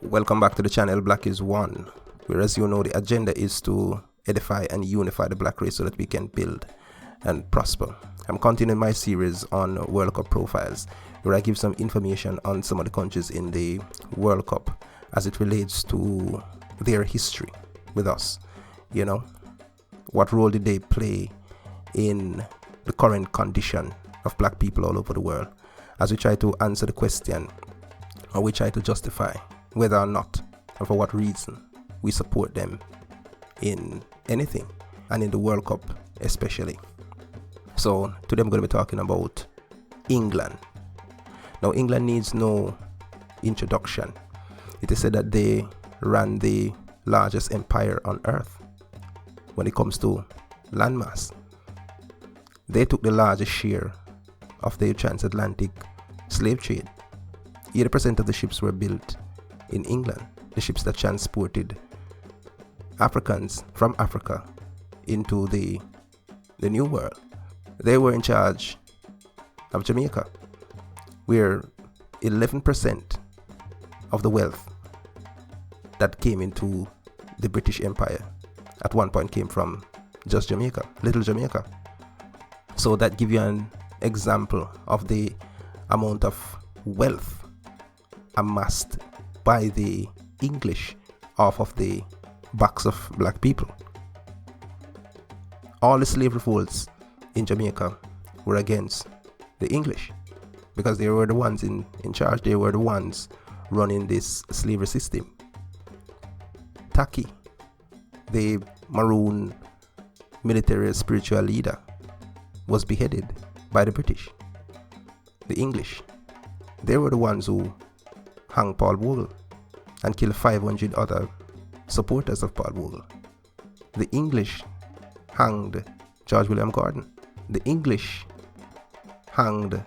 Welcome back to the channel Black is One, where, as you know, the agenda is to edify and unify the black race so that we can build and prosper. I'm continuing my series on World Cup profiles, where I give some information on some of the countries in the World Cup as it relates to their history with us. You know, what role did they play in the current condition of black people all over the world, as we try to answer the question, or we try to justify whether or not and for what reason we support them in anything, and in the World Cup especially. So today I'm going to be talking about England. Now, England needs no introduction. It is said that they ran the largest empire on earth when it comes to landmass. They took the largest share of the transatlantic slave trade. 80% of the ships were built in England, the ships that transported Africans from Africa into the New World. They were in charge of Jamaica, where 11% of the wealth that came into the British Empire at one point came from just Jamaica, little Jamaica. So that gives you an example of the amount of wealth amassed by the English off of the backs of black people. All the slave revolts in Jamaica were against the English, because they were the ones in charge. They were the ones running this slavery system. Taki, the Maroon military spiritual leader, was beheaded by the British. The English, they were the ones who hung Paul Bogle and killed 500 other supporters of Paul Bogle. The English hanged George William Gordon. The English hanged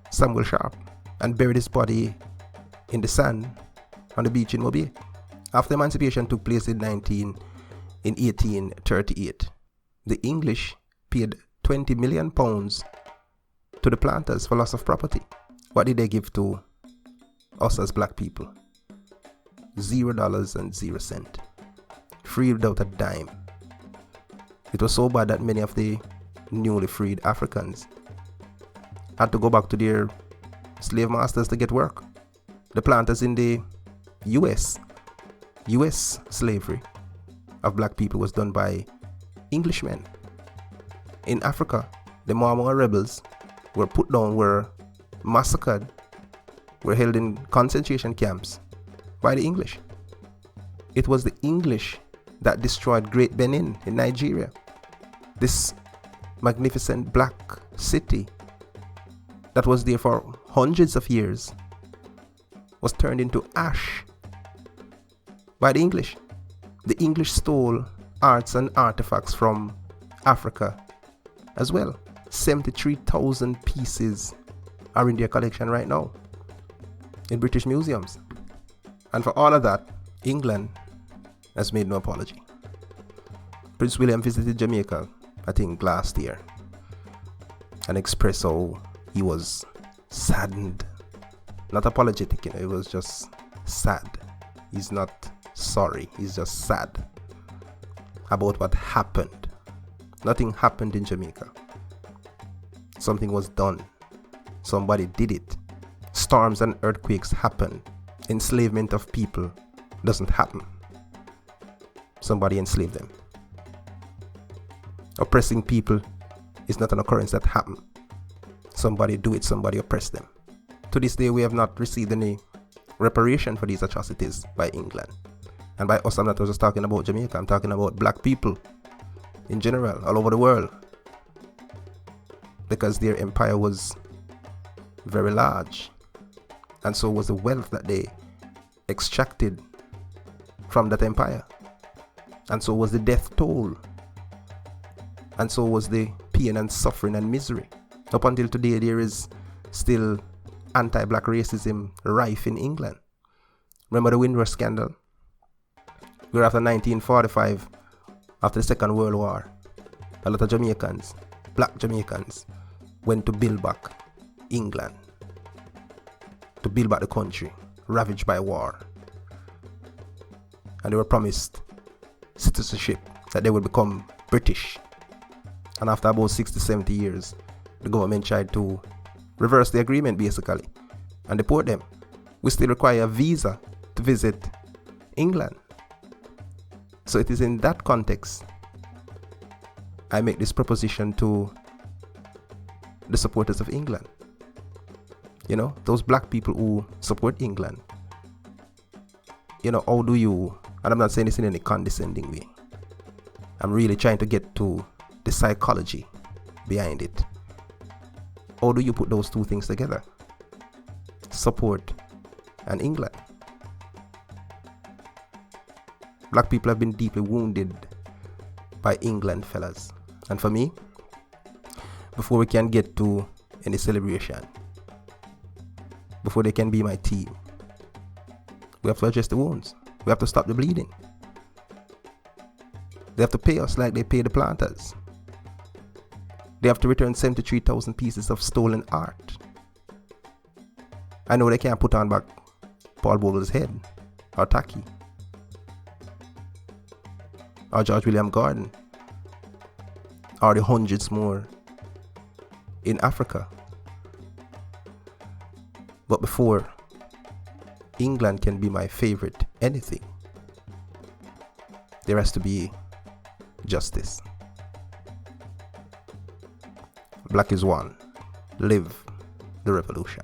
Samuel Sharp and buried his body in the sand on the beach in Mobile. After emancipation took place in 1838, the English paid £20 million to the planters for loss of property. What did they give to us as black people? $0.00. Free without a dime. It was so bad that many of the newly freed Africans had to go back to their slave masters to get work. The planters in the US slavery of black people was done by Englishmen. In Africa, the Marmara rebels were put down, were massacred, were held in concentration camps by the English. It was the English that destroyed Great Benin in Nigeria. This magnificent black city that was there for hundreds of years was turned into ash by the English. The English stole arts and artifacts from Africa as well. 73,000 pieces are in their collection right now in British museums. And for all of that, England has made no apology. Prince William visited Jamaica, I think last year, and expressed how he was saddened. Not apologetic, it was just sad. He's not sorry, he's just sad about what happened. Nothing happened in Jamaica. Something was done. Somebody did it. Storms and earthquakes happen. Enslavement of people doesn't happen. Somebody enslaved them. Oppressing people is not an occurrence that happened. Somebody do it, somebody oppressed them. To this day, we have not received any reparation for these atrocities by England. And by us, I'm not just talking about Jamaica, I'm talking about black people in general, all over the world. Because their empire was very large, and so was the wealth that they extracted from that empire, and so was the death toll, and so was the pain and suffering and misery. Up until today, there is still anti-black racism rife in England. Remember the Windrush scandal, where after 1945, after the Second World War, a lot of Jamaicans, black Jamaicans, went to build back England, to build back the country ravaged by war. and they were promised citizenship, that they would become British. And after about 60, 70 years, the government tried to reverse the agreement basically and deport them. We still require a visa to visit England. So it is in that context I make this proposition to the supporters of England. You know, those black people who support England. You know, how do you, and I'm not saying this in any condescending way, I'm really trying to get to the psychology behind it. How do you put those two things together? Support and England. Black people have been deeply wounded by England, fellas. And for me, before we can get to any celebration, before they can be my team, we have to address the wounds. We have to stop the bleeding. They have to pay us like they pay the planters. They have to return 73,000 pieces of stolen art. I know they can't put on back Paul Vogle's head, or Taki, or George William Gordon, or the hundreds more in Africa. But before England can be my favorite anything, there has to be justice. Black is one. Live the revolution.